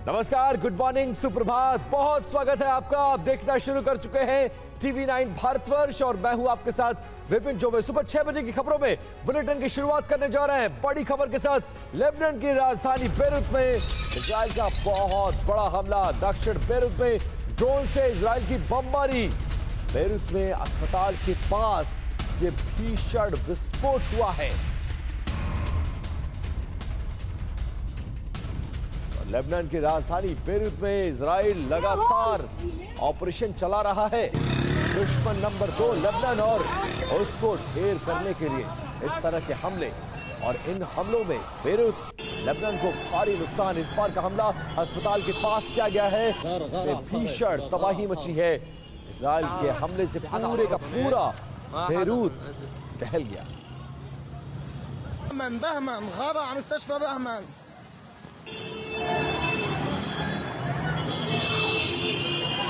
नमस्कार, good morning, सुप्रभात, बहुत स्वागत है आपका। आप देखना शुरू कर चुके हैं TV9 भारतवर्ष और मैं हूं आपके साथ विपिन चौबे। सुबह 6 बजे की खबरों में बुलेटिन की शुरुआत करने जा रहे हैं बड़ी खबर के साथ। लेबनान की राजधानी बेरूत में इजराइल का बहुत बड़ा हमला। दक्षिण बेरूत में ड्रोन से इजराइल की बमबारी। बेरूत में अस्पताल के पास ये भीषण विस्फोट हुआ है। लेबनान की राजधानी बेरूत में इजराइल लगातार ऑपरेशन चला रहा है। दुश्मन नंबर 2 लेबनान और उसको ढेर करने के लिए इस तरह के हमले, और इन हमलों में बेरूत लेबनान को भारी नुकसान। इस बार का हमला अस्पताल के पास किया गया है, इसमें भीषण तबाही मची है। इजराइल के हमले से पूरे का पूरा बेरूत दहल गया।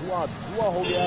धुआं हो गया।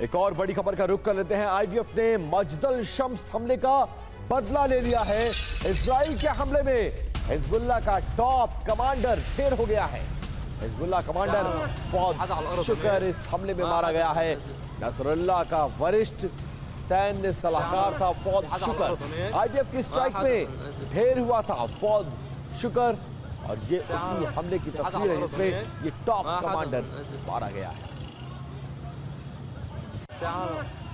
एक और बड़ी खबर का रुख कर लेते हैं। IDF ने मजदल शम्स हमले का बदला ले लिया है। इजराइल के हमले में हिजबुल्लाह का टॉप कमांडर ढेर हो गया है। हिजबुल्लाह कमांडर फौद शुकर इस हमले में मारा गया है। नसरुल्लाह का वरिष्ठ सैन्य सलाहकार था फौद शुकर। IDF की स्ट्राइक में ढेर हुआ था फौद शुकर, और ये उसी हमले की तस्वीर है जिसमें ये टॉप कमांडर मारा गया है।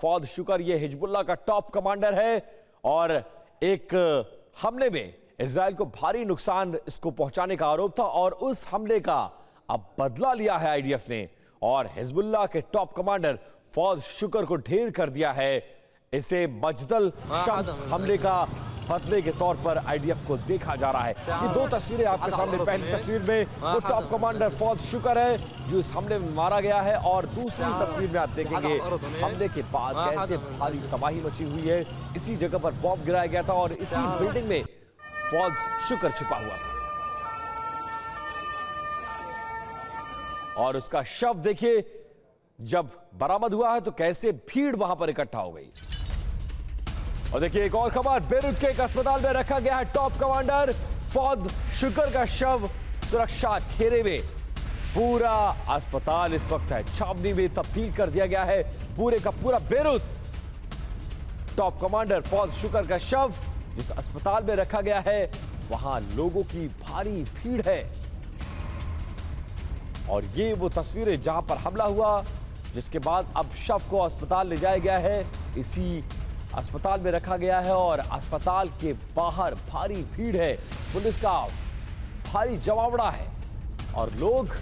फौद शुकर ये हिजबुल्लाह का टॉप कमांडर है, और एक हमले में इजराइल को भारी नुकसान इसको पहुंचाने का आरोप था, और उस हमले का अब बदला लिया है IDF ने, और हिजबुल्लाह के टॉप कमांडर फौद शुकर को ढेर कर दिया है। इसे मजदल शम्स हमले का बदले के तौर पर IDF को देखा जा रहा है। ये दो तस्वीरें आपके सामने। पहली तस्वीर में वो टॉप कमांडर फौद शुकर है जो इस हमले में मारा गया है, और दूसरी तस्वीर में आप देखेंगे हमले के बाद कैसे भारी तबाही मची हुई है। इसी जगह पर बॉम्ब गिराया गया था और इसी बिल्डिंग में फौद शुकर छुपा हुआ था, और उसका शव देखिए जब बरामद हुआ है तो कैसे भीड़ वहां पर इकट्ठा हो गई। और देखिए एक और खबर, बेरूत के एक अस्पताल में रखा गया है टॉप कमांडर फौद शुकर का शव सुरक्षा घेरे में। पूरा अस्पताल इस वक्त है छावनी में तब्दील कर दिया गया है। पूरे का पूरा बेरूत टॉप कमांडर फौद शुकर का शव जिस अस्पताल में रखा गया है, वहां लोगों की भारी भीड़ है। और ये वो तस्वीरें जहां पर हमला हुआ, जिसके बाद अब शव को अस्पताल ले जाया गया है। इसी अस्पताल में रखा गया है, और अस्पताल के बाहर भारी भीड़ है, पुलिस का भारी जमावड़ा है, और लोग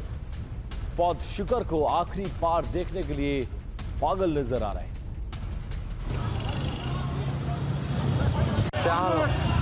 फौद शुकर को आखिरी बार देखने के लिए पागल नजर आ रहे हैं।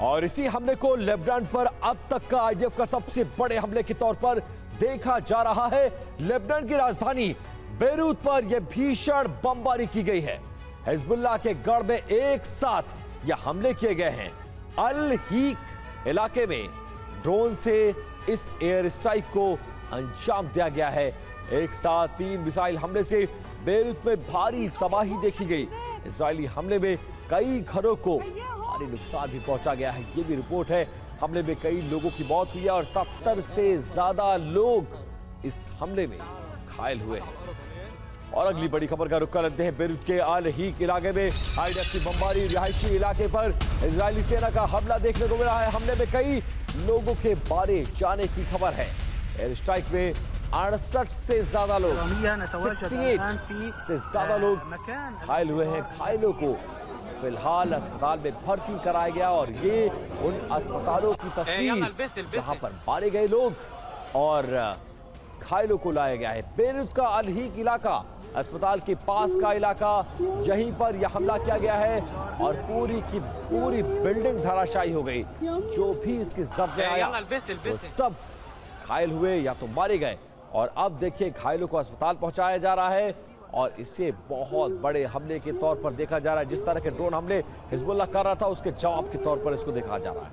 और इसी हमले को लेबनान पर अब तक का IDF का सबसे बड़े हमले के तौर पर देखा जा रहा है। लेबनान की राजधानी बेरूत पर यह भीषण बमबारी की गई है। हिजबुल्लाह के गढ़ में एक साथ यह हमले किए गए हैं। अल हीक इलाके में ड्रोन से इस एयर स्ट्राइक को अंजाम दिया गया है। एक साथ 3 मिसाइल हमले से बेरूत में भारी तबाही देखी गई। इजरायली हमले में कई घरों को भारी नुकसान भी पहुंचा गया है, ये भी रिपोर्ट है। हमले में कई लोगों की मौत हुई है, और 70 से ज्यादा लोग इस हमले में घायल हुए हैं। और अगली बड़ी खबर का रुख कर लेते हैं। बेरूत के अल हीक इलाके में IDF की बमबारी। रिहायशी इलाके पर इजरायली सेना का हमला देखने को मिला है। हमले में कई लोगों के मारे जाने की खबर है। एयर स्ट्राइक में 68 से ज्यादा लोग, 68 से ज्यादा लोग घायल हुए हैं। घायलों को फिलहाल अस्पताल में भर्ती कराया गया, और ये उन अस्पतालों की तस्वीर जहां पर मारे गए लोग और घायलों को लाया गया है। बेरूत का अल हीक इलाका अस्पताल के पास का इलाका, यहीं पर यह हमला किया गया है और पूरी की पूरी बिल्डिंग धराशायी हो गई। जो भी इसकी जब्त में आया वो सब घायल हुए या तो मारे गए। और अब देखिए घायलों को अस्पताल पहुंचाया जा रहा है और इसे बहुत बड़े हमले के तौर पर देखा जा रहा है। जिस तरह के ड्रोन हमले हिजबुल्लाह कर रहा था उसके जवाब के तौर पर इसको देखा जा रहा है।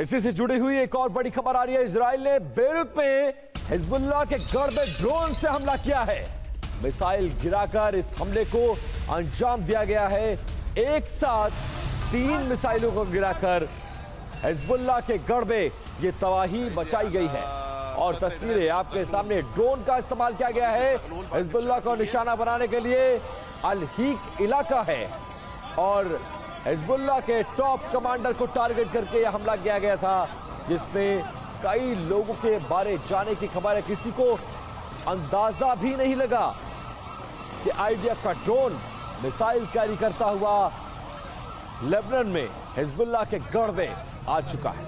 इसी से जुड़ी हुई एक और बड़ी खबर आ रही है। इजराइल ने बेरूत में हिजबुल्लाह के गढ़ में ड्रोन से हमला किया है। मिसाइल गिराकर इस हमले को अंजाम दिया गया है। एक साथ 3 मिसाइलों को गिराकर हिजबुल्लाह के गढ़ में ये तबाही मचाई गई है। और तस्वीरें आपके सामने, ड्रोन का इस्तेमाल किया गया है हिजबुल्लाह को निशाना बनाने के लिए। अल-हीक इलाका है और हिजबुल्लाह के टॉप कमांडर को टारगेट करके यह हमला किया गया था, जिसमें कई लोगों के मारे जाने की खबर है। किसी को अंदाजा भी नहीं लगा कि आईडीएफ का ड्रोन मिसाइल कैरी करता हुआ लेबनान में हिजबुल्लाह के गढ़ में आ चुका है।